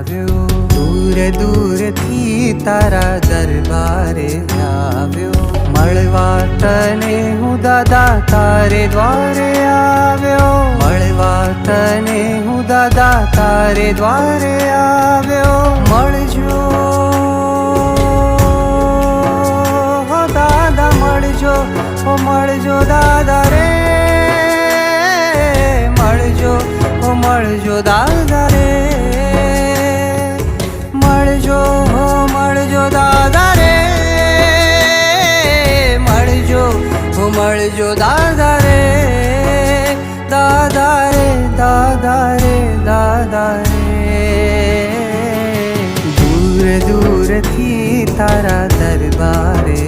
આવ્યો, દૂર દૂરથી તારા દરબારે આવ્યો, મળવા તને હું દાદા તારે દ્વારે આવ્યો, મળવા તને હું દાદા તારે દ્વારે આવ્યો, મળજો હો દાદા મળજો, હો મળજો દાદા રે, મળજો હો મળજો દાદા રે, મળજો હો મળજો દાદા રે, મળજો હો મળજો દાદા રે, દાદા રે દાદા રે દાદા રે, દૂર દૂરથી તારા દરબારે